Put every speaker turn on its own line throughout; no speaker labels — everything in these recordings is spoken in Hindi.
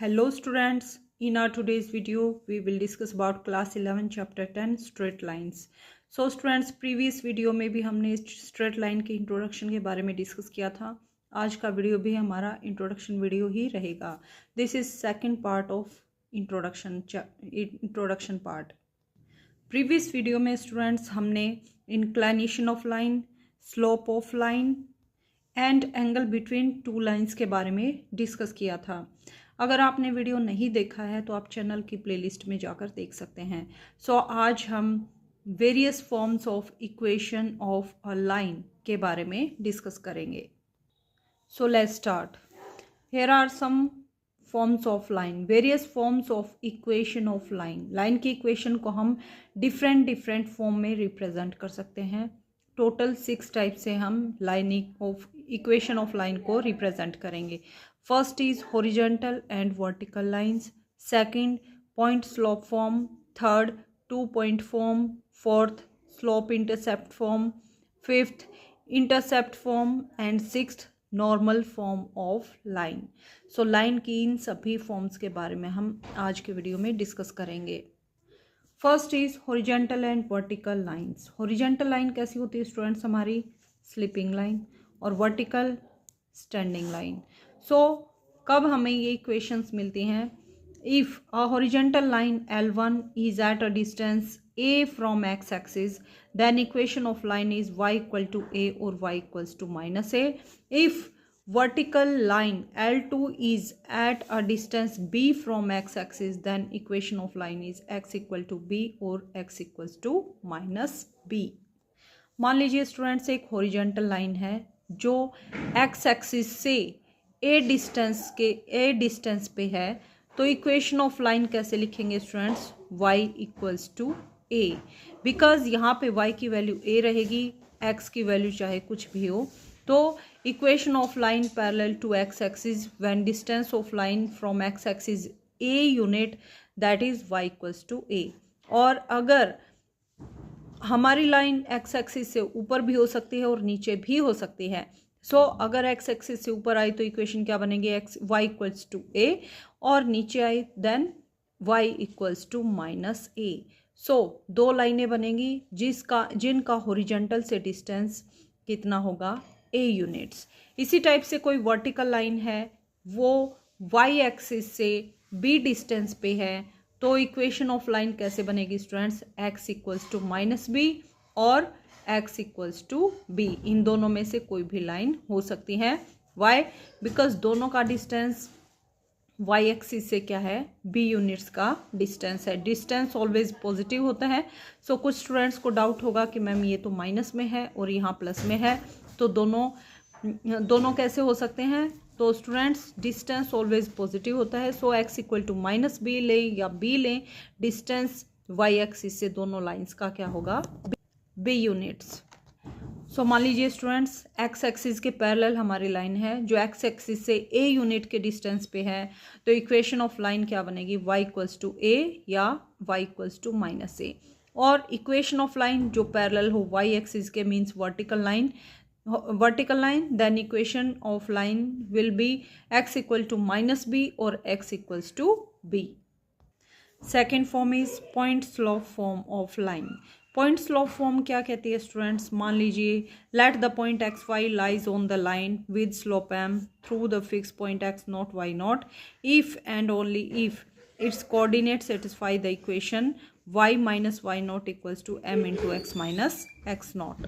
Hello students, in our today's video we will discuss about class 11 chapter 10 straight lines. So students, previous video में भी हमने straight line के introduction के बारे में discuss किया था. आज का वीडियो भी हमारा introduction वीडियो ही रहेगा. This is second part of introduction part. Previous video में students हमने inclination of line, slope of line and angle between two lines के बारे में डिस्कस किया था. अगर आपने वीडियो नहीं देखा है तो आप चैनल की प्लेलिस्ट में जाकर देख सकते हैं. सो आज हम various forms of equation of a line के बारे में डिस्कस करेंगे. So let's start. Here are some forms of line, various forms of equation of line. Line की इक्वेशन को हम डिफरेंट फॉर्म में रिप्रेजेंट कर सकते हैं. टोटल 6 टाइप से हम line of equation of line को रिप्रेजेंट करेंगे. First is horizontal and vertical lines, second point slope form, third 2 point form, fourth slope intercept form, fifth intercept form and sixth normal form of line. So line की इन सभी फॉर्म्स के बारे में हम आज के वीडियो में डिस्कस करेंगे. First is horizontal and vertical lines. Horizontal line कैसी होती है स्टूडेंट्स? हमारी स्लीपिंग लाइन. और वर्टिकल स्टैंडिंग लाइन. सो कब हमें ये इक्वेशंस मिलती हैं? If a horizontal line L1 is at a distance a from x axis, then equation of line is y equal to a or y equals to minus a. If vertical line L2 is at a distance b from x axis, then equation of line is x equal to b or x equals to minus b. मान लीजिए स्टूडेंट्स, एक हॉरिजॉन्टल लाइन है जो x एक्सिस से a डिस्टेंस पे है. तो इक्वेशन ऑफ लाइन कैसे लिखेंगे students? y equals to a. Because यहाँ पे y की वैल्यू a रहेगी, x की वैल्यू चाहे कुछ भी हो. तो equation of line parallel to x axis when distance of line from x axis a unit, that is y equals to a. और अगर हमारी लाइन x एक्सिस से ऊपर भी हो सकती है और नीचे भी हो सकती है. सो अगर x एक्सिस से ऊपर आई तो इक्वेशन क्या बनेगी? y equals to a. और नीचे आई then y equals to minus a. So दो लाइनें बनेंगी जिनका हॉरिजॉन्टल से डिस्टेंस कितना होगा? a units. इसी टाइप से कोई वर्टिकल लाइन है, वो y एक्सिस से b डिस्टेंस पे है. तो इक्वेशन ऑफ लाइन कैसे बनेगी students? x equals to minus B और x इक्वल्स टू बी. इन दोनों में से कोई भी लाइन हो सकती है. वाई? बिकॉज दोनों का डिस्टेंस y एक्सिस से क्या है? b यूनिट्स का डिस्टेंस है. डिस्टेंस ऑलवेज पॉजिटिव होता है. सो कुछ स्टूडेंट्स को डाउट होगा कि मैम ये तो माइनस में है और यहाँ प्लस में है, तो दोनों कैसे हो सकते हैं? तो स्टूडेंट्स, डिस्टेंस ऑलवेज पॉजिटिव होता है. So x equal to minus B लें या b लें, डिस्टेंस y एक्सिस से दोनों लाइंस का क्या होगा? b units. सो मान लीजिए स्टूडेंट्स, x एक्सिस के पैरेलल हमारी लाइन है जो x एक्सिस से a यूनिट के डिस्टेंस पे है. तो इक्वेशन ऑफ लाइन क्या बनेगी? y इक्वल्स टू a या y equals to minus a. और इक्वेशन ऑफ लाइन जो पैरेलल हो y एक्सिस के means vertical line, then equation of line will be x equal to minus b और x equals to b. Second form is point slope form of line. Point slope form क्या कहती है स्टूडेंट्स? मान लीजिए, let the point X Y lies on the line with slope m through the fix point x not y not, if and only if its coordinate satisfy the equation y minus Y not equals to m into x minus x not.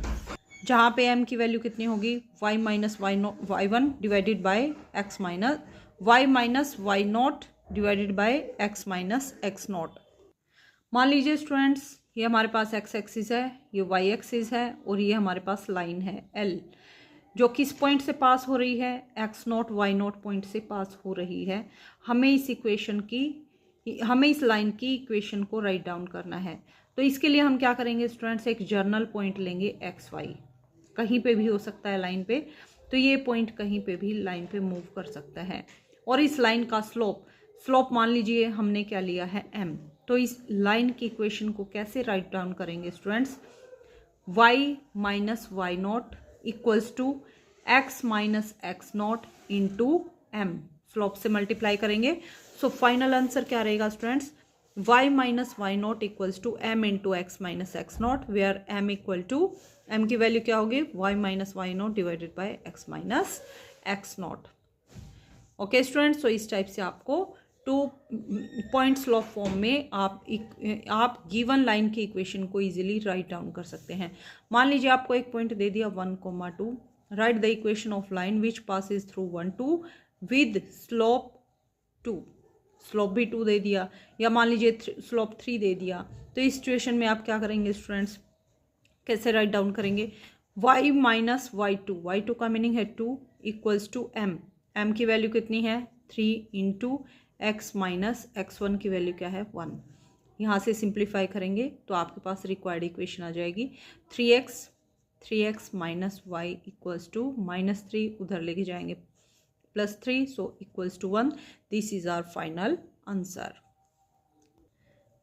जहाँ पे m की वैल्यू कितनी होगी? y minus Y one divided by X minus y minus Y not divided by X minus x not. मान लीजिए स्टूडेंट्स, ये हमारे पास x एक्सिस है, ये y एक्सिस है और ये हमारे पास लाइन है L, जो किस पॉइंट से पास हो रही है? x not y not point से पास हो रही है. हमें इस लाइन की इक्वेशन को राइट डाउन करना है. तो इसके लिए हम क्या करेंगे स्टूडेंट्स? एक जर्नल पॉइंट लेंगे xy. कहीं पे भी हो सकता है लाइन पे, तो ये पॉइंट कहीं पे भी लाइन पे मूव कर सकता है. और इस लाइन का स्लोप मान लीजिए हमने क्या लिया है? m. तो इस लाइन की इक्वेशन को कैसे राइट डाउन करेंगे students? y minus Y not equals to x minus x not into m. Slope से मल्टीप्लाई करेंगे। सो फाइनल आंसर क्या रहेगा students, y minus Y not equals to M into x minus x not, where M equal to, M की वैल्यू क्या होगी, y minus Y not divided by X minus x not. Okay students, तो इस टाइप से आपको 2 पॉइंट स्लोप फॉर्म में आप गिवन लाइन की इक्वेशन को इजीली राइट डाउन कर सकते हैं। मान लीजिए आपको एक पॉइंट दे दिया 1,2, right the equation of line which passes through 1, 2 with slope 2, slope भी 2 दे दिया, या मान लीजिए स्लोप 3 दे दिया। तो इस सिचुएशन में आप क्या करेंगे स्टूडेंट्स, कैसे राइट डाउन करेंगे, y minus Y two, Y two का मीनिंग है 2 इक्वल्स टू m, m की वैल्यू कितनी है 3 into x minus X one की वैल्यू क्या है 1। यहाँ से सिंप्लीफाई करेंगे तो आपके पास रिक्वायर्ड इक्वेशन आ जाएगी 3x minus Y equals to -3, उधर लेके जाएंगे +3, so equals to 1। This is our final answer.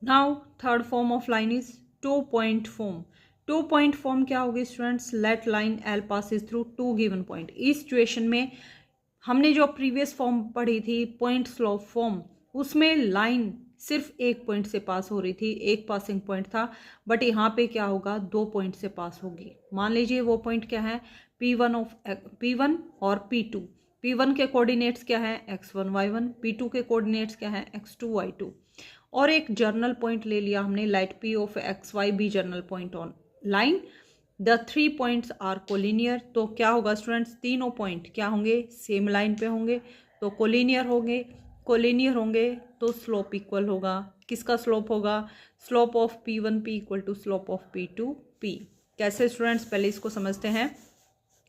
Now third form of line is 2 point form. 2 point form क्या होगी students, let line L passes through 2 given point. इस सिचुएशन में हमने जो प्रीवियस फॉर्म पढ़ी थी पॉइंट स्लोप फॉर्म, उसमें लाइन सिर्फ एक पॉइंट से पास हो रही थी, एक पासिंग पॉइंट था, बट यहाँ पे क्या होगा 2 पॉइंट से पास होगी। मान लीजिए वो पॉइंट क्या है P1 और P2। P1 के कोऑर्डिनेट्स क्या है x1 y1, P2 के कोऑर्डिनेट्स क्या है x2 y2, और एक जर्नल पॉइंट ले लिया हमने, let P of X Y be general point on line, the 3 points are collinear. तो क्या होगा स्टूडेंट्स, तीनों पॉइंट क्या होंगे, सेम लाइन पे होंगे, तो कोलिनियर होंगे तो स्लोप इक्वल होगा, किसका स्लोप होगा, slope of P1P equal to slope of P2P। कैसे स्टूडेंट्स, पहले इसको समझते हैं।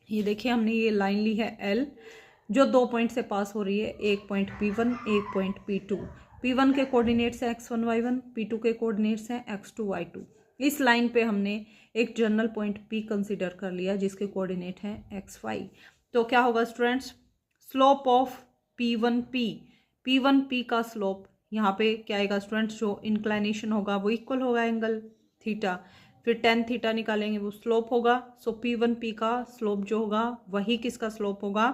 ये देखिए हमने ये लाइन ली है L जो 2 पॉइंट से पास हो रही है, एक पॉइंट P1 एक पॉइंट P2। P1 के कोऑर्डिनेट्स हैं x1 y1, P2 के कोऑर्डिनेट्स हैं x2 y2। इस लाइन पे हमने एक जनरल पॉइंट P कंसीडर कर लिया जिसके कोऑर्डिनेट हैं xy। तो क्या होगा स्टूडेंट्स, स्लोप ऑफ P1P का स्लोप यहाँ पे क्या आएगा स्टूडेंट्स, जो इंक्लाइनेशन होगा वो इक्वल होगा एंगल थीटा, फिर tan थीटा निकालेंगे वो स्लोप होगा। सो P1P का स्लोप जो होगा वही किसका स्लोप होगा,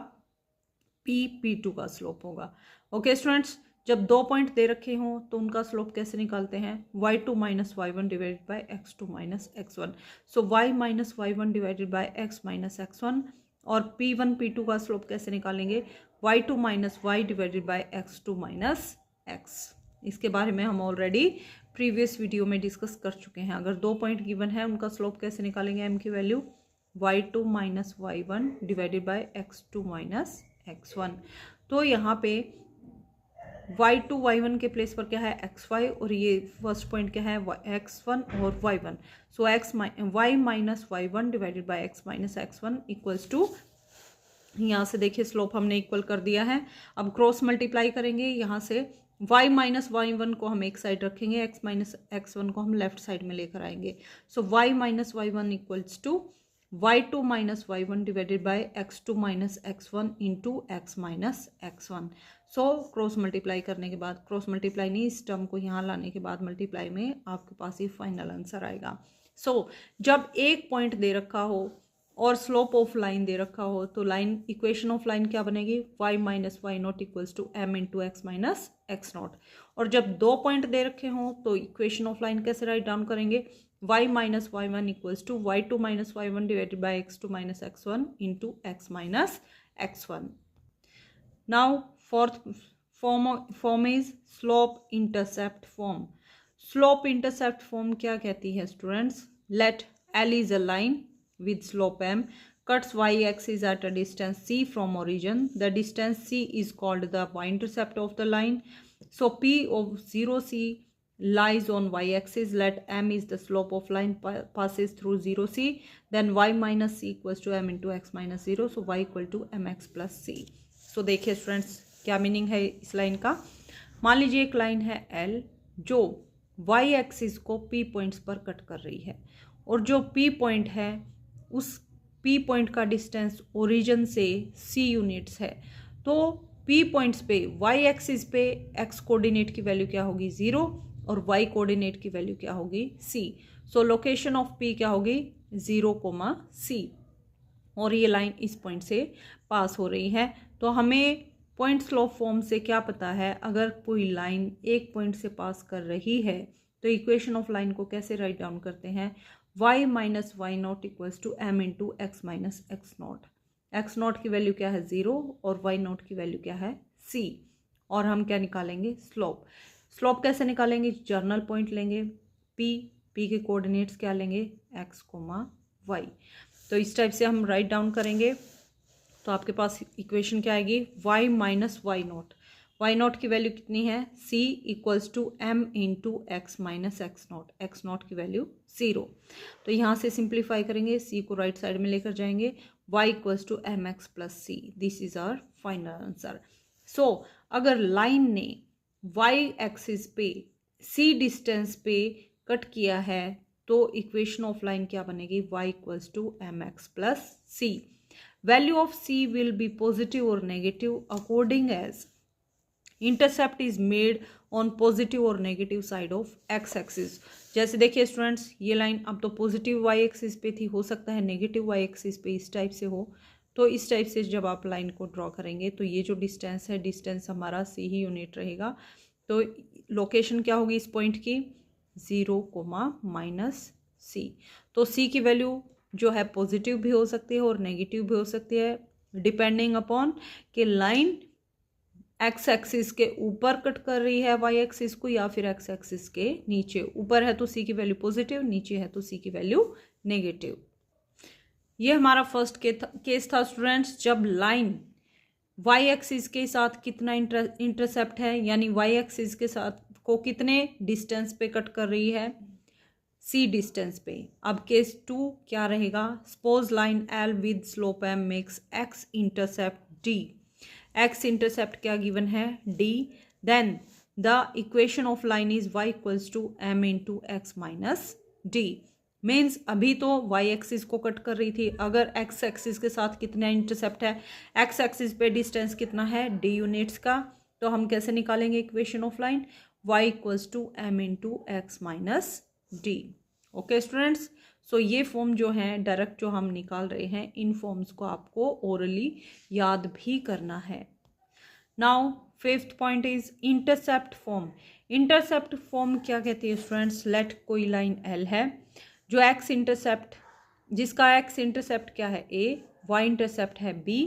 P2 का स्लोप होगा। ओके स्टूडेंट्स, जब 2 पॉइंट दे रखे हों तो उनका स्लोप कैसे निकालते हैं, y2 minus y1 divided by x2 minus x1। So y minus y1 divided by x minus x1, और P1 P2 का स्लोप कैसे निकालेंगे, y2 minus y divided by x2 minus x। इसके बारे में हम ऑलरेडी प्रीवियस वीडियो में डिस्कस कर चुके हैं। अगर 2 पॉइंट गिवन है उनका स्लोप कैसे निकालेंगे, m की value y2 minus y1 divided by x2 minus x1। तो यहाँ पे y2 y1 के प्लेस पर क्या है xy, और ये फर्स्ट पॉइंट क्या है x1 और y1। So y minus y1 divided by x minus x1 equals to, यहाँ से देखिए स्लोप हमने इक्वल कर दिया है। अब क्रॉस मल्टीप्लाई करेंगे, यहाँ से y माइनस y1 को हम एक साइड रखेंगे, x माइनस x1 को हम लेफ्ट साइड में लेकर आएंगे। So y minus y1 equals to y2 minus y1 divided by x2 minus x1 into x minus x1। So cross multiply करने के बाद, क्रॉस मल्टीप्लाई नहीं, इस टर्म को यहाँ लाने के बाद मल्टीप्लाई में आपके पास ये फाइनल आंसर आएगा। सो जब एक पॉइंट दे रखा हो और स्लोप ऑफ लाइन दे रखा हो तो लाइन, इक्वेशन ऑफ लाइन क्या बनेगी, y minus Y not equals to m into x minus x not. और जब 2 पॉइंट दे रखे हों तो इक्वेशन ऑफ लाइन कैसे राइट डाउन करेंगे, y minus Y one equals to y2 minus y1 divided by x2 minus x1 into x minus x1। Now fourth form is slope intercept form. Slope intercept form क्या कहती है students, let L is a line with slope m cuts y-axis at a distance c from origin. The distance c is called the y-intercept of the line. So P of 0c lies on y-axis. Let m is the slope of line passes through 0c. Then y minus c equals to m into x minus 0. So y equal to mx plus c. So देखिए स्टूडेंट्स क्या मीनिंग है इस लाइन का। मान लीजिए एक लाइन है L जो y एक्सिस को P पॉइंट्स पर कट कर रही है, और जो P पॉइंट है उस P पॉइंट का डिस्टेंस ओरिजिन से C यूनिट्स है। तो P पॉइंट्स पे y एक्सिस पे x कोऑर्डिनेट की वैल्यू क्या होगी 0, और y कोऑर्डिनेट की वैल्यू क्या होगी C। So location of P क्या होगी 0, C, और ये लाइन इस पॉइंट से पास हो रही है। तो हमें पॉइंट स्लोप फॉर्म से क्या पता है, अगर कोई लाइन एक पॉइंट से पास कर रही है तो इक्वेशन ऑफ लाइन को कैसे राइट डाउन करते हैं, y minus Y not equals to m into x minus x not. X not की वैल्यू क्या है 0 और y नॉट की वैल्यू क्या है c। और हम क्या निकालेंगे, स्लोप। स्लोप कैसे निकालेंगे, जर्नल पॉइंट लेंगे p के कोऑर्डिनेट्स क्या लेंगे x, y। तो इस टाइप से हम राइट डाउन करेंगे तो आपके पास इक्वेशन क्या आएगी, y minus Y not. Y not की वैल्यू कितनी है, c equals to m into x minus x not. X not की वैल्यू 0। तो यहाँ से सिंप्लीफाई करेंगे, c को राइट साइड में लेकर जाएंगे, y equals to M x plus c. This is our final answer. So अगर लाइन ने y एक्सिस पे c डिस्टेंस पे कट किया है तो इक्वेशन ऑफ लाइन क्या बनेगी, y equals to M x plus c. Value of c will be positive और negative according as intercept is made on positive और negative side of x axis. जैसे देखिए स्टूडेंट्स, ये लाइन अब तो पॉजिटिव वाई एक्सिस पे थी, हो सकता है नेगेटिव वाई एक्सिस पे इस टाइप से हो। तो इस टाइप से जब आप लाइन को ड्रॉ करेंगे तो ये जो डिस्टेंस है, डिस्टेंस हमारा c ही यूनिट रहेगा। तो लोकेशन क्या होगी इस पॉइंट की, 0, माइनस सी। तो c की वैल्यू जो है पॉजिटिव भी हो सकती है और नेगेटिव भी हो सकती है, डिपेंडिंग अपॉन कि लाइन एक्स एक्सिस के ऊपर कट कर रही है वाई एक्सिस को या फिर एक्स एक्सिस के नीचे। ऊपर है तो सी की वैल्यू पॉजिटिव, नीचे है तो सी की वैल्यू नेगेटिव। ये हमारा फर्स्ट केस था स्टूडेंट्स, जब लाइन वाई एक्सिस के साथ कितना इंटरसेप्ट है, यानी वाई एक्सिस के साथ को कितने डिस्टेंस पे कट कर रही है, सी डिस्टेंस पे। अब केस 2 क्या रहेगा, suppose line L with slope M makes X intercept D. X intercept क्या गिवन है, d, then the equation of line is y equals to m into x minus D. Means अभी तो y एक्सिस को कट कर रही थी, अगर x एक्सिस के साथ कितना इंटरसेप्ट है, x एक्सिस पे डिस्टेंस कितना है d यूनिट्स का, तो हम कैसे निकालेंगे equation of line, y equals to m into x minus d. Okay students, so ये फॉर्म जो है डायरेक्ट जो हम निकाल रहे हैं, इन फॉर्म्स को आपको ओरली याद भी करना है। Now fifth point is intercept form. Intercept form क्या कहती है स्टूडेंट्स, लेट कोई लाइन एल है जो एक्स इंटरसेप्ट, जिसका एक्स इंटरसेप्ट क्या है a, y इंटरसेप्ट है b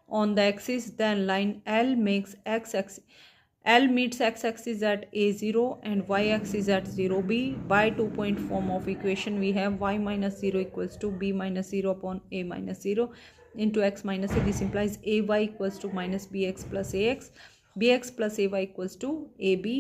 on the axis, then line L makes L meets x axis at a0 and y axis at 0b. By 2-point form of equation we have y minus 0 equals to b minus 0 upon a minus 0 into x minus a. This implies ay equals to minus bx plus ax, bx plus ay equals to ab.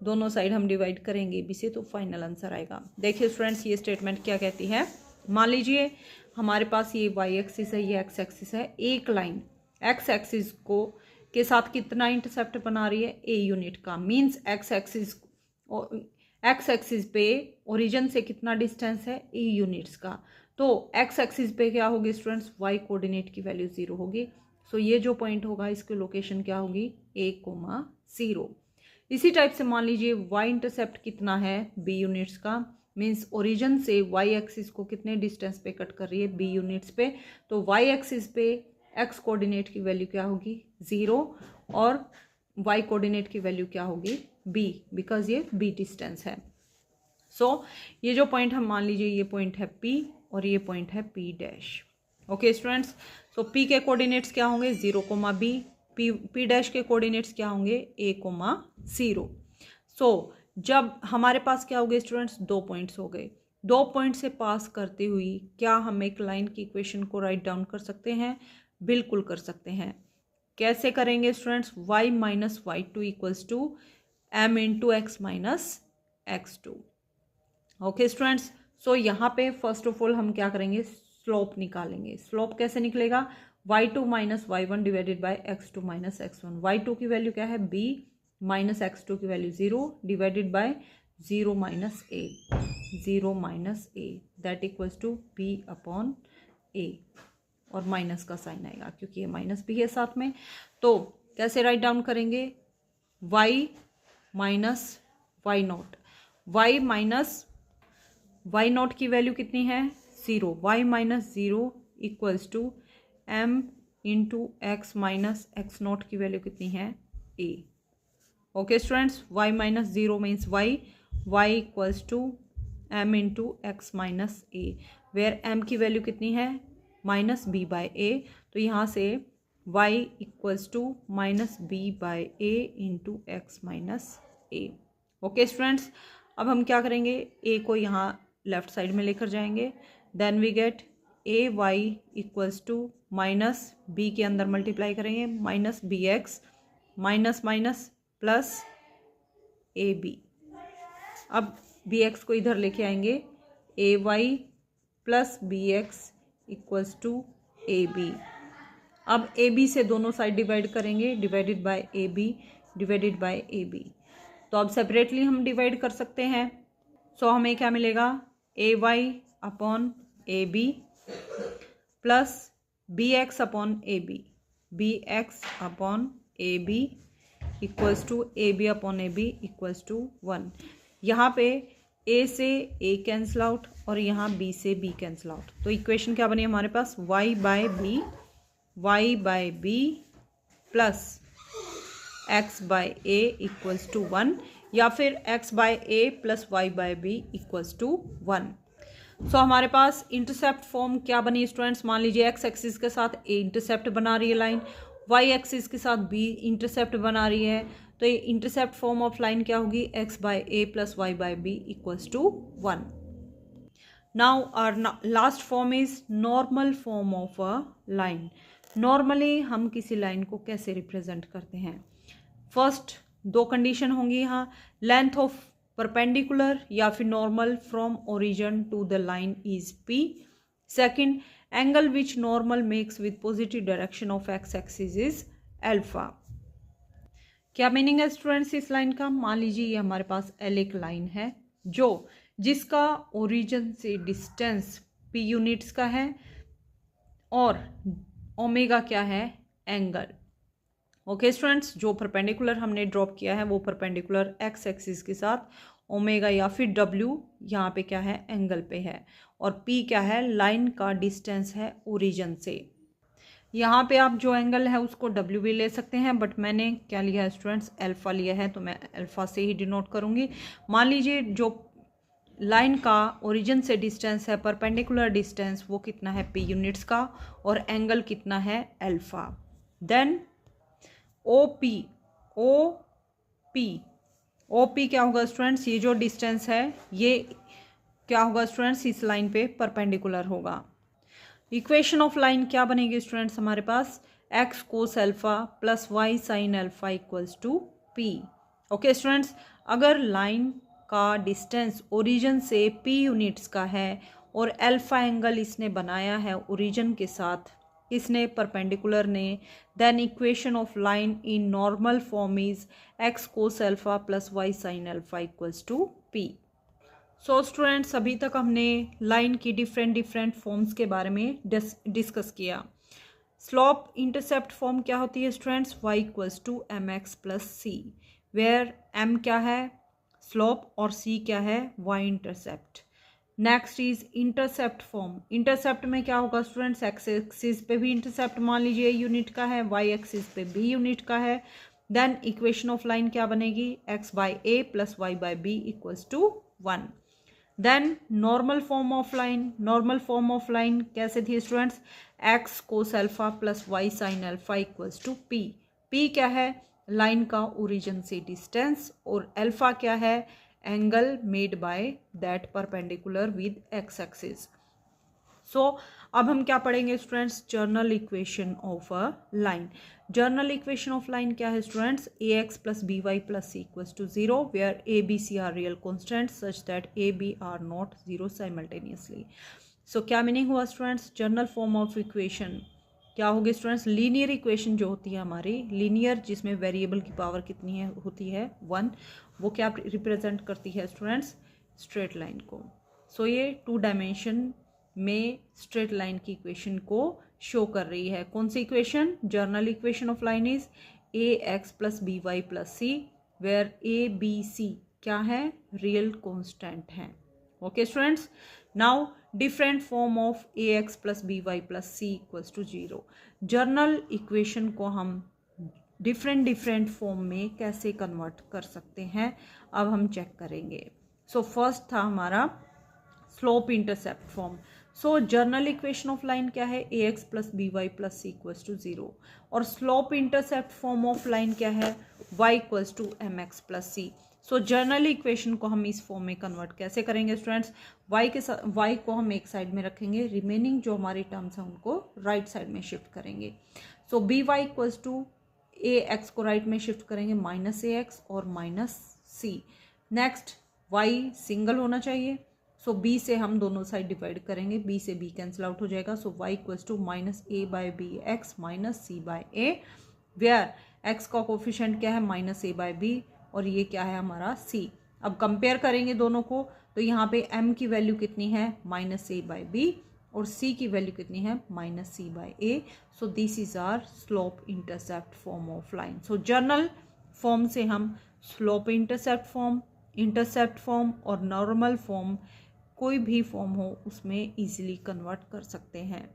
दोनों साइड हम डिवाइड करेंगे b से, तो फाइनल आंसर आएगा। देखिए स्टूडेंट्स, ये स्टेटमेंट क्या कहती है, मान लीजिए हमारे पास ये y एक्सिस है, ये x एक्सिस है, एक लाइन x एक्सिस को के साथ कितना इंटरसेप्ट बना रही है, a यूनिट का। मींस x एक्सिस पे ओरिजिन से कितना डिस्टेंस है, a यूनिट्स का। तो x एक्सिस पे क्या होगी स्टूडेंट्स, y कोऑर्डिनेट की वैल्यू 0 होगी। सो ये जो पॉइंट होगा इसकी लोकेशन क्या होगी, a, 0। इसी टाइप से मान लीजिए y इंटरसेप्ट कितना है, b यूनिट्स का। मींस ओरिजिन से y एक्सिस को कितने डिस्टेंस पे कट कर रही है, b यूनिट्स पे। तो y एक्सिस पे x कोऑर्डिनेट की वैल्यू क्या होगी, 0, और y कोऑर्डिनेट की वैल्यू क्या होगी, b, बिकॉज ये b डिस्टेंस है। सो ये जो पॉइंट हम मान लीजिए ये पॉइंट है p और ये पॉइंट है p डैश। ओके स्टूडेंट्स, सो p के कोऑर्डिनेट्स क्या होंगे, 0, b, p डैश के कोऑर्डिनेट्स क्या होंगे, a, 0। सो जब हमारे पास क्या हो गए स्टूडेंट्स, 2 पॉइंट्स हो गए। 2 पॉइंट से पास करते हुए क्या हम एक लाइन की इक्वेशन को राइट डाउन कर सकते हैं, बिल्कुल कर सकते हैं। कैसे करेंगे students, y minus Y two equals to m into x minus x two. Okay students, so यहाँ पे फर्स्ट ऑफ ऑल हम क्या करेंगे, स्लोप निकालेंगे। स्लोप कैसे निकलेगा, y2 minus y1 divided by x2 minus x1। y2 की वैल्यू क्या है, b, माइनस x2 की value 0 divided by 0 minus a, 0 minus a, that equals to b upon a, और माइनस का साइन आएगा क्योंकि ये माइनस भी है साथ में। तो कैसे राइट डाउन करेंगे, y minus Y naught, y minus why not की वैल्यू कितनी है, 0, y minus 0 equals to m into x minus x not की वैल्यू कितनी है a. Okay students, y minus zero means y equals to m into x minus a, where m की वैल्यू कितनी है माइनस बी बाई ए। तो यहाँ से y equals to minus B by A into x minus A. Okay students, अब हम क्या करेंगे, a को यहाँ लेफ्ट साइड में लेकर जाएंगे, then we get a y equals to minus b के अंदर मल्टीप्लाई करेंगे minus b x minus minus plus a b. अब बी एक्स को इधर लेके आएंगे, a y plus b x equals to a b. अब ए बी से दोनों साइड डिवाइड करेंगे, divided by a b divided by a b. तो अब सेपरेटली हम डिवाइड कर सकते हैं। सो हमें क्या मिलेगा, a y upon a b plus b x upon a b x upon a b equals to a b upon a b equals to 1। यहाँ पे ए से ए कैंसिल आउट और यहाँ बी से बी कैंसिल आउट। तो इक्वेशन क्या बनी हमारे पास, y by b plus x by a equals to 1, या फिर x by A plus Y by B equals to 1। So हमारे पास इंटरसेप्ट फॉर्म क्या बनी स्टूडेंट्स, मान लीजिए एक्स एक्सिस के साथ ए इंटरसेप्ट बना रही है लाइन, वाई एक्सिस के साथ बी इंटरसेप्ट बना रही है। तो ये इंटरसेप्ट फॉर्म ऑफ लाइन क्या होगी, X by A plus Y by B equals to 1। Now our last form is normal form of a line. Normally हम किसी लाइन को कैसे रिप्रेजेंट करते हैं, फर्स्ट दो कंडीशन होंगी यहाँ, लेंथ ऑफ परपेंडिकुलर या फिर normal from origin to the line is P. Second, angle which normal makes with positive direction of x axis is alpha. क्या मीनिंग है स्टूडेंट्स इस लाइन का, मान लीजिए ये हमारे पास एल एक लाइन है जिसका ओरिजिन से डिस्टेंस पी यूनिट्स का है और ओमेगा क्या है, एंगल। ओके स्टूडेंट्स, जो परपेंडिकुलर हमने ड्रॉप किया है वो परपेंडिकुलर एक्स एक्सिस के साथ ओमेगा या फिर डब्ल्यू यहाँ पे क्या है, एंगल पे है, और पी क्या है, लाइन का डिस्टेंस है ओरिजिन से। यहाँ पे आप जो एंगल है उसको डब्ल्यू भी ले सकते हैं, बट मैंने क्या लिया है स्टूडेंट्स, अल्फा लिया है, तो मैं अल्फा से ही डिनोट करूँगी। मान लीजिए जो लाइन का ओरिजिन से डिस्टेंस है, परपेंडिकुलर डिस्टेंस, वो कितना है पी यूनिट्स का, और एंगल कितना है अल्फा। देन ओ पी क्या होगा स्टूडेंट्स, ये जो डिस्टेंस है ये क्या होगा स्टूडेंट्स, इस लाइन पे परपेंडिकुलर होगा। इक्वेशन ऑफ लाइन क्या बनेगी स्टूडेंट्स हमारे पास, x cos alpha plus Y sign alpha equals to p. Okay students, अगर लाइन का डिस्टेंस ओरिजिन से पी यूनिट्स का है और अल्फा एंगल इसने बनाया है ओरिजिन के साथ, इसने परपेंडिकुलर ने, then equation of line in normal form is X cos alpha plus Y sign alpha equals to P. So students, अभी तक हमने लाइन की डिफरेंट फॉर्म्स के बारे में डिस्कस किया। स्लोप इंटरसेप्ट फॉर्म क्या होती है students, y equals to M x plus C, where m क्या है स्लोप और c क्या है y intercept. Next is intercept form. Intercept में क्या होगा स्टूडेंट्स, एक्स एक्सिस पे भी इंटरसेप्ट मान लीजिए यूनिट का है, वाई एक्सिस पे भी यूनिट का है। देन इक्वेशन ऑफ लाइन क्या बनेगी, X by A plus Y by B equals to 1। Then normal form of line, normal form of line कैसे थी students, X cos alpha plus Y sign alpha equals to P. P क्या है, लाइन का ओरिजिन से डिस्टेंस, और अल्फा क्या है, angle made by that perpendicular with x axis. So अब हम क्या पढ़ेंगे students, general equation of a line. General equation of line क्या है students, a x plus b y plus c equals to 0 where a b c are real constant such that a b are not 0 simultaneously. So क्या मीनिंग हुआ students, general form of equation क्या होगी स्टूडेंट्स, लीनियर इक्वेशन जो होती है हमारी, लीनियर जिसमें वेरिएबल की पावर कितनी है होती है 1, वो क्या रिप्रेजेंट करती है स्टूडेंट्स, स्ट्रेट लाइन को। सो ये 2 डायमेंशन में स्ट्रेट लाइन की इक्वेशन को शो कर रही है। कौन सी equation, general equation of line is a x plus b y plus C, where a b c क्या है, रियल कॉन्स्टेंट है। Okay students, now different form of a x plus b y plus c equals to 0। General equation को हम डिफरेंट फॉर्म में कैसे कन्वर्ट कर सकते हैं, अब हम चेक करेंगे। सो फर्स्ट था हमारा slope intercept form. So general equation of line क्या है, a x plus b y plus c equals to 0, और slope intercept form of line क्या है, y equals to M x plus c. So general equation को हम इस फॉर्म में कन्वर्ट कैसे करेंगे स्टूडेंट्स, y को हम एक साइड में रखेंगे, रिमेनिंग जो हमारी टर्म्स हैं उनको राइट साइड में शिफ्ट करेंगे। So b y equals to a x को राइट में शिफ्ट करेंगे माइनस ए एक्स और minus c. Next y single होना चाहिए, सो b से हम दोनों साइड डिवाइड करेंगे, b से b कैंसिल आउट हो जाएगा। So y equals to minus A by b x minus C by a, where x का कोफिशिएंट क्या है माइनस ए बाई बी और ये क्या है हमारा c। अब कंपेयर करेंगे दोनों को, तो यहाँ पे m की वैल्यू कितनी है माइनस ए बाई बी और c की वैल्यू कितनी है minus C by A. So this is our slope intercept form of line. So general form से हम स्लोप इंटरसेप्ट फॉर्म और नॉर्मल फॉर्म, कोई भी फॉर्म हो उसमें इजीली कन्वर्ट कर सकते हैं।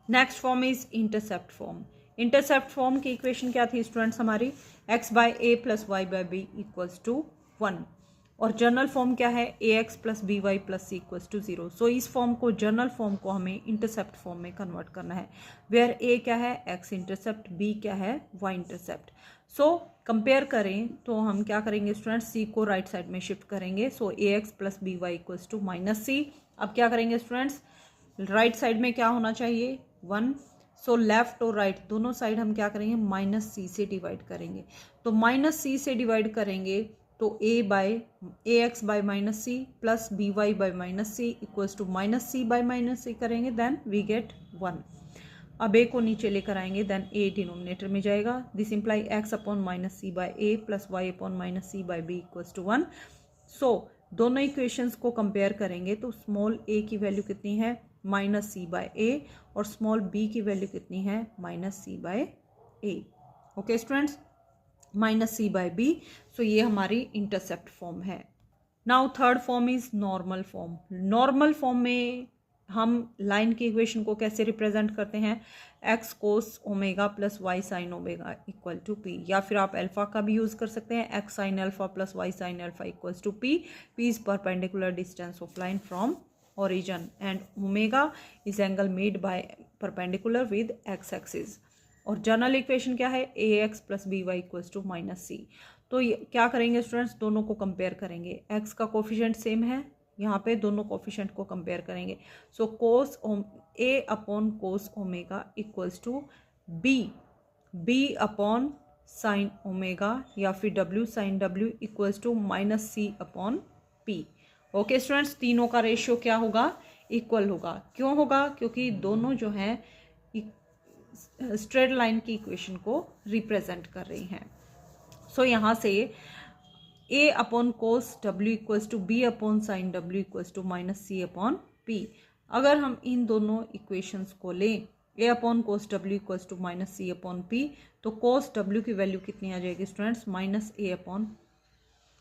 Next form is intercept form. Intercept form की इक्वेशन क्या थी स्टूडेंट्स हमारी, x by a plus y by b equals to 1, और जर्नल फॉर्म क्या है a x plus b y plus c equals to 0। So इस फॉर्म को, जर्नल फॉर्म को हमें इंटरसेप्ट फॉर्म में कन्वर्ट करना है, वेयर ए क्या है x इंटरसेप्ट, b क्या है y इंटरसेप्ट। सो कंपेयर करें तो हम क्या करेंगे स्टूडेंट्स, c को राइट साइड में शिफ्ट करेंगे। So a x plus b y equals to minus c. अब क्या करेंगे स्टूडेंट्स, राइट साइड में क्या होना चाहिए 1। सो लेफ्ट और राइट दोनों साइड हम क्या करेंगे माइनस सी से डिवाइड करेंगे। तो माइनस सी से डिवाइड करेंगे तो a x by minus c plus b y by minus c equals to minus C by minus c करेंगे, देन वी गेट 1। अब ए को नीचे लेकर आएंगे, देन ए डिनोमिनेटर में जाएगा। This implies x upon minus C by a plus y upon minus C by b equals to 1। So दोनों इक्वेशंस को कंपेयर करेंगे तो स्मॉल ए की वैल्यू कितनी है माइनस सी बाय ए और स्मॉल बी की वैल्यू कितनी है माइनस सी बाय ए। ओके स्टूडेंट्स, माइनस सी बाय बी। सो ये हमारी इंटरसेप्ट फॉर्म है। Now third form is normal form. Normal form में हम लाइन की इक्वेशन को कैसे रिप्रेजेंट करते हैं, x cos omega plus Y sin omega equal to p, या फिर आप अल्फा का भी यूज कर सकते हैं, x sin alpha plus Y sign alpha equals to P. P is perpendicular distance of line from origin and omega is angle made by perpendicular with x axis। और जनरल इक्वेशन क्या है, a x plus b y equals to minus c. तो क्या करेंगे स्टूडेंट्स, दोनों को कंपेयर करेंगे। एक्स का कोफिशिएंट सेम है, यहाँ पे दोनों कोफिशिएंट को कंपेयर करेंगे। So cos A upon cos omega equals to B upon sine omega या फिर W sine W equals to minus C upon P. Okay students, तीनों का रेशियो क्या होगा, इक्वल होगा। क्यों होगा, क्योंकि दोनों जो हैं स्ट्रेट लाइन की इक्वेशन को रिप्रेजेंट कर रही हैं। सो यहाँ से A upon cos W equals to B upon sine W equals to minus C upon P. अगर हम इन दोनों इक्वेशंस को लें, A upon cos W equals to minus C upon P, तो कोस डब्ल्यू की वैल्यू कितनी आ जाएगी students, minus A upon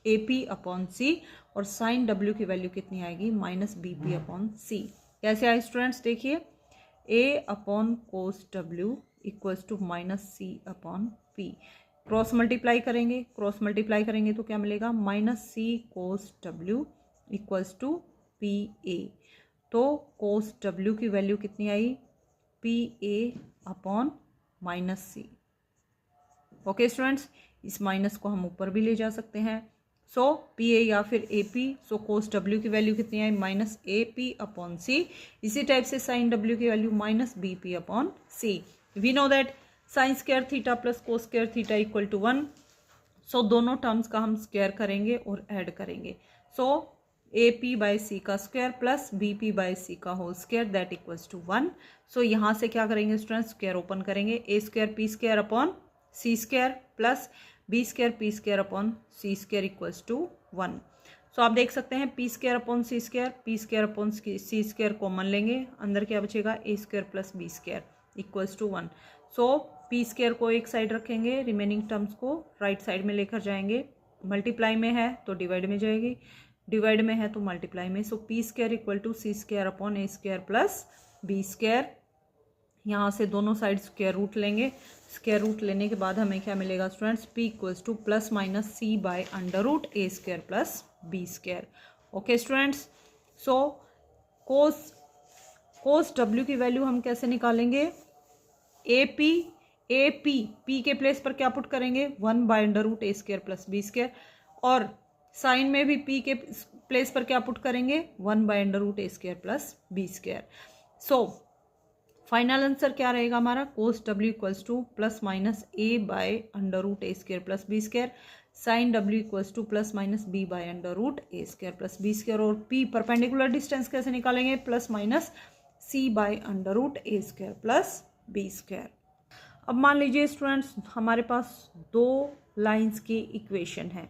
A P upon C, और साइन डब्ल्यू की वैल्यू कितनी आएगी minus b p upon c. कैसे आए स्टूडेंट्स, देखिए a upon cos W equals to minus C upon p. Cross multiply करेंगे तो क्या मिलेगा, minus c cos W equals to p a. तो कोस डब्ल्यू की वैल्यू कितनी आई, p a upon minus c. Okay students, इस माइनस को हम ऊपर भी ले जा सकते हैं। सो पी ए या फिर a p, so cos W की वैल्यू कितनी आई, minus a P upon c. इसी टाइप से साइन डब्ल्यू की value minus b p upon c. We know that sin square theta plus cos square theta equal to 1। So दोनों टर्म्स का हम स्क्वायर करेंगे और ऐड करेंगे। So A P by c का square plus b p by c का whole square that equals to 1। So यहाँ से क्या करेंगे स्टूडेंट, स्क्वायर ओपन करेंगे, a square p square upon c square plus B square p square upon c square equals to 1। So आप देख सकते हैं p square upon c upon c square common लेंगे, अंदर क्या बचेगा, a square plus B square equals to 1। So p square को एक साइड रखेंगे, रिमेनिंग टर्म्स को राइट साइड में लेकर जाएंगे। मल्टीप्लाई में है तो डिवाइड में जाएगी, डिवाइड में है तो मल्टीप्लाई में। So p square equal to c square upon a square plus B square. यहाँ से दोनों साइड स्क्वायर रूट लेंगे। स्क्वायर रूट लेने के बाद हमें क्या मिलेगा students, p equals to plus minus C by under root A square plus B square. Okay students, so cos W की वैल्यू हम कैसे निकालेंगे, ए पी के प्लेस पर क्या पुट करेंगे, 1 by under root A square plus B square, और साइन में भी पी के प्लेस पर क्या पुट करेंगे, 1 by under root A square plus B square. So final answer क्या रहेगा हमारा, cos W equals to plus minus A by under root A square plus B square, sine W equals to plus minus B by under root A square plus B square. और पी परपेंडिकुलर डिस्टेंस कैसे निकालेंगे, plus minus C by under root A square plus B square. अब मान लीजिए स्टूडेंट्स हमारे पास दो लाइंस की इक्वेशन है,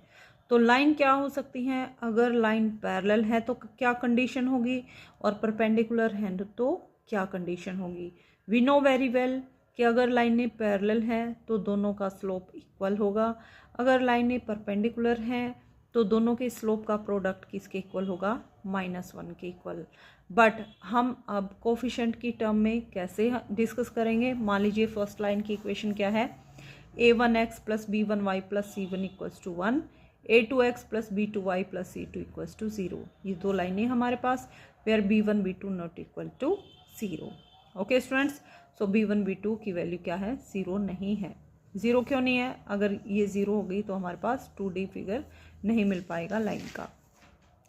तो लाइन क्या हो सकती है, अगर लाइन पैरेलल है तो क्या कंडीशन होगी, और परपेंडिकुलर है तो क्या कंडीशन होगी। वी नो वेरी वेल कि अगर लाइनें पैरेलल हैं तो दोनों का स्लोप इक्वल होगा, अगर लाइनें परपेंडिकुलर हैं तो दोनों के स्लोप का प्रोडक्ट किसके इक्वल होगा, -1 के इक्वल। बट हम अब कोफिशिएंट की टर्म में कैसे डिस्कस करेंगे। मान लीजिए फर्स्ट लाइन की इक्वेशन क्या है, a1x plus b1y plus c1 equals to 1, a2x plus b2y plus c2 equals to 0। ये दो लाइनें हमारे पास, where b1 b2 not equal to 0। Okay students, so b1 b2 की वैल्यू क्या है, 0 नहीं है। 0 क्यों नहीं है, अगर ये 0 हो गई तो हमारे पास 2D फिगर नहीं मिल पाएगा लाइन का।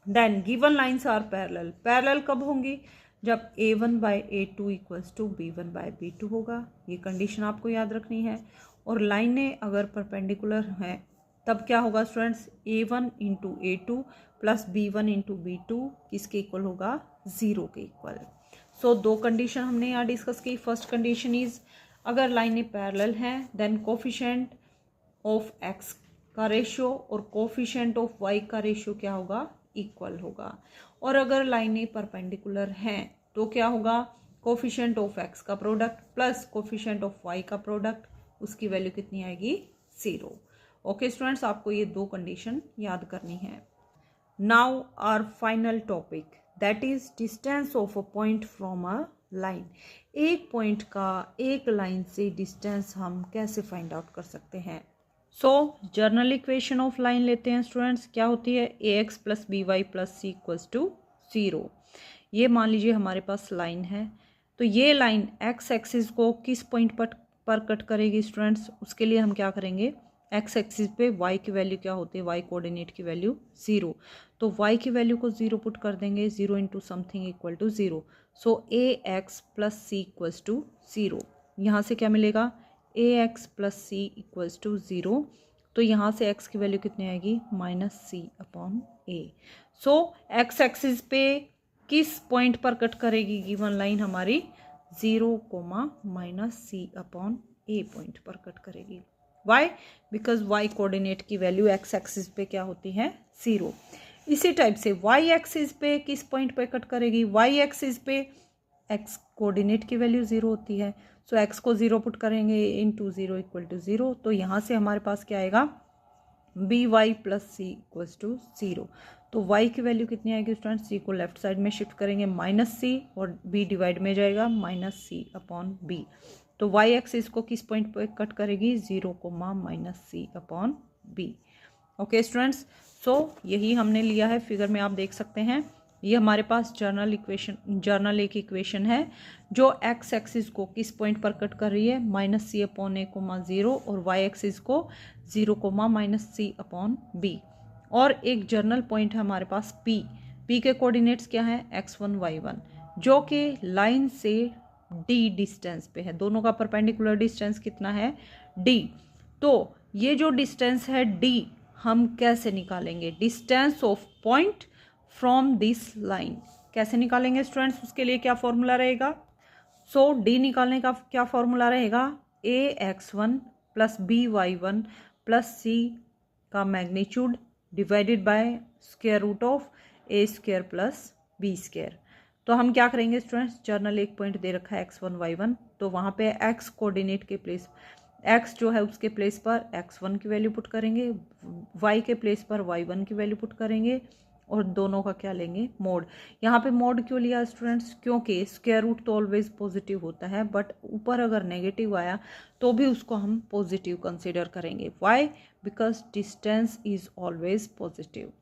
Then given lines are parallel, parallel कब होंगी, जब a1 bye a2 equals to b1 bye b2 होगा। ये कंडीशन आपको याद रखनी है। और लाइनें अगर परपेंडिकुलर हैं तब क्या होगा students, a1 into a2 plus b1 into b2 किसके इक्वल होगा, 0 के इक्वल। सो दो कंडीशन हमने यहाँ डिस्कस की। फर्स्ट कंडीशन इज अगर लाइनें पैरेलल हैं देन कोफिशिएंट ऑफ x का रेशियो और कोफिशिएंट ऑफ y का रेशियो क्या होगा, इक्वल होगा। और अगर लाइनें परपेंडिकुलर हैं तो क्या होगा, कोफिशिएंट ऑफ x का product plus coefficient of y का प्रोडक्ट, उसकी वैल्यू कितनी आएगी, 0। ओके स्टूडेंट्स, आपको ये दो कंडीशन याद करनी है। Now our final topic, that is distance of a point from a line. एक पॉइंट का एक लाइन से डिस्टेंस हम कैसे फाइंड आउट कर सकते हैं। So general equation of line लेते हैं स्टूडेंट्स, क्या होती है, ax plus b y plus c equals to 0। ये मान लीजिए हमारे पास लाइन है, तो ये लाइन x एक्सिस को किस पॉइंट पर कट करेगी स्टूडेंट्स, उसके लिए हम क्या करेंगे, x एक्सिस पे y की वैल्यू क्या होती है, y कोऑर्डिनेट की वैल्यू 0, तो y की वैल्यू को 0 पुट कर देंगे, 0 into something equal to 0। So ax plus c equals to 0। यहाँ से क्या मिलेगा, ax plus c equals to 0, तो यहाँ से x की वैल्यू कितनी आएगी, -c upon a। So x axis पे किस पॉइंट पर कट करेगी गिवन लाइन हमारी, 0, -c अपॉन a पॉइंट पर कट करेगी। वाई, बिकॉज y कोऑर्डिनेट की वैल्यू x एक्सिस पे क्या होती है, 0। इसी टाइप से y एक्सिस पे किस पॉइंट पे कट करेगी, y एक्सिस पे x कोऑर्डिनेट की वैल्यू 0 होती है, सो x को 0 पुट करेंगे, इंटू 0 इक्वल टू 0, तो यहाँ से हमारे पास क्या आएगा, b y plus c equals to 0। तो y की वैल्यू कितनी आएगी स्टूडेंट, c को लेफ्ट साइड में शिफ्ट करेंगे, -c, और b डिवाइड में जाएगा, -c अपॉन b। तो y एक्सिस को किस पॉइंट पर कट करेगी, 0, -c upon b। Okay students, so यही हमने लिया है, फिगर में आप देख सकते हैं। ये हमारे पास जर्नल एक इक्वेशन है जो x एक्सिस को किस पॉइंट पर कट कर रही है, -c अपॉन a, 0, और y एक्सिस को 0, -c अपॉन b। और एक जर्नल पॉइंट है हमारे पास p के कोऑर्डिनेट्स क्या हैं, x1 y1, जो कि लाइन से d डिस्टेंस पे है, दोनों का परपेंडिकुलर डिस्टेंस कितना है, d। तो ये जो डिस्टेंस है d हम कैसे निकालेंगे, distance of point from this line कैसे निकालेंगे स्टूडेंट्स, उसके लिए क्या फॉर्मूला रहेगा। सो d निकालने का क्या फॉर्मूला रहेगा, ax1 plus by1 plus c का magnitude divided by square root of a square plus b square. तो हम क्या करेंगे स्टूडेंट्स, जर्नल एक पॉइंट दे रखा है x1 y1, तो वहाँ पे x कोऑर्डिनेट के प्लेस, x जो है उसके प्लेस पर x1 की वैल्यू पुट करेंगे, y के प्लेस पर y1 की वैल्यू पुट करेंगे, और दोनों का क्या लेंगे, मोड। यहाँ पे मोड क्यों लिया स्टूडेंट्स, क्योंकि स्क्वायर रूट तो ऑलवेज पॉजिटिव होता है, बट ऊपर अगर नेगेटिव आया तो भी उसको हम पॉजिटिव कंसीडर करेंगे। Why, because distance is always positive.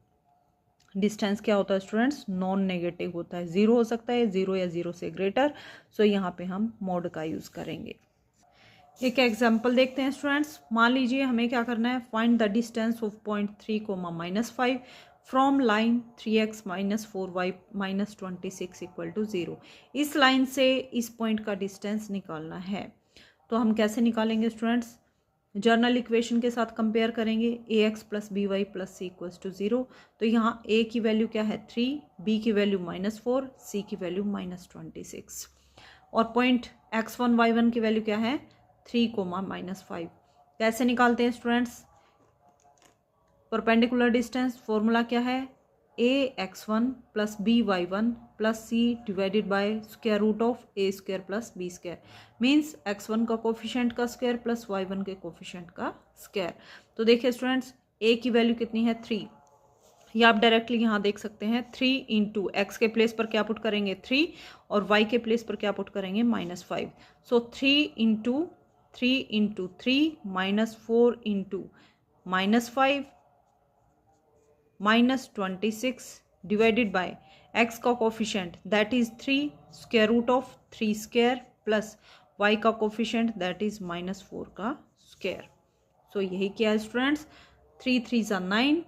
Distance क्या होता है स्टूडेंट्स, नॉन नेगेटिव होता है, जीरो हो सकता है, जीरो या जीरो से ग्रेटर। सो यहाँ पे हम मोड का यूज करेंगे। एक एग्जाम्पल देखते हैं स्टूडेंट्स। मान लीजिए हमें क्या करना है, find the distance of point 3, -5 from line 3x - 4y - 26 = 0। इस लाइन से इस पॉइंट का डिस्टेंस निकालना है। तो हम कैसे निकालेंगे स्टूडेंट्स, जर्नल इक्वेशन के साथ कंपेयर करेंगे, ax + by + c = 0। तो यहाँ a की वैल्यू क्या है 3, b की वैल्यू -4, c की वैल्यू -26 और पॉइंट x1 y1 की वैल्यू क्या है 3, -5। कैसे निकालते हैं स्टूडेंट्स, परपेंडिकुलर डिस्टेंस फॉर्मूला क्या है, ax1 + by1 + c divided by √a² + b², means x1 का कोफिशिएंट का स्क्वायर प्लस y1 के कोफिशिएंट का स्क्वायर। तो देखिए स्टूडेंट्स, a की वैल्यू कितनी है 3, या आप डायरेक्टली यहाँ देख सकते हैं 3 × x के प्लेस पर क्या पुट करेंगे 3 और y के प्लेस पर क्या पुट करेंगे -5। सो 3 × 3 × 3 -4 × -5 -26 डिवाइडेड बाय x का coefficient that is 3 √3² plus y का कोफिशिएंट दैट इज -4 का स्क्वायर। सो यही क्या है स्टूडेंट्स, 3 3 = 9,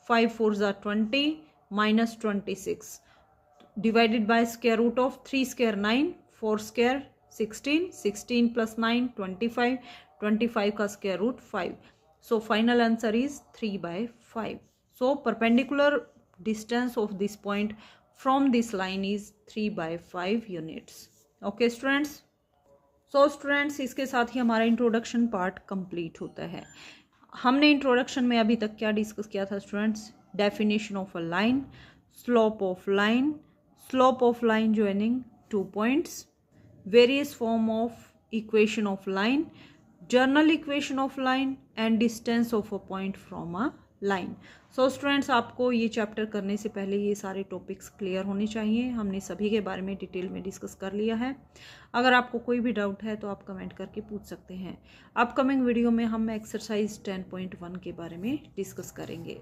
5 4 = 20 -26 डिवाइडेड बाय √3² 9, 4² 16, 16 + 9 25, 25 का square root 5। So final answer is 3/5। So perpendicular distance of this point from this line is 3/5 units. Okay students. So students, इसके साथ ही हमारा इंट्रोडक्शन पार्ट कंप्लीट होता है। हमने इंट्रोडक्शन में अभी तक क्या डिस्कस किया था students, definition of a line, slope of line joining 2 points, various form of equation of line, general equation of line and distance of a point from a line. So students, आपको ये चैप्टर करने से पहले ये सारे टॉपिक्स क्लियर होने चाहिए। हमने सभी के बारे में डिटेल में डिस्कस कर लिया है। अगर आपको कोई भी डाउट है तो आप कमेंट करके पूछ सकते हैं। अपकमिंग वीडियो में हम एक्सरसाइज 10.1 के बारे में डिस्कस करेंगे।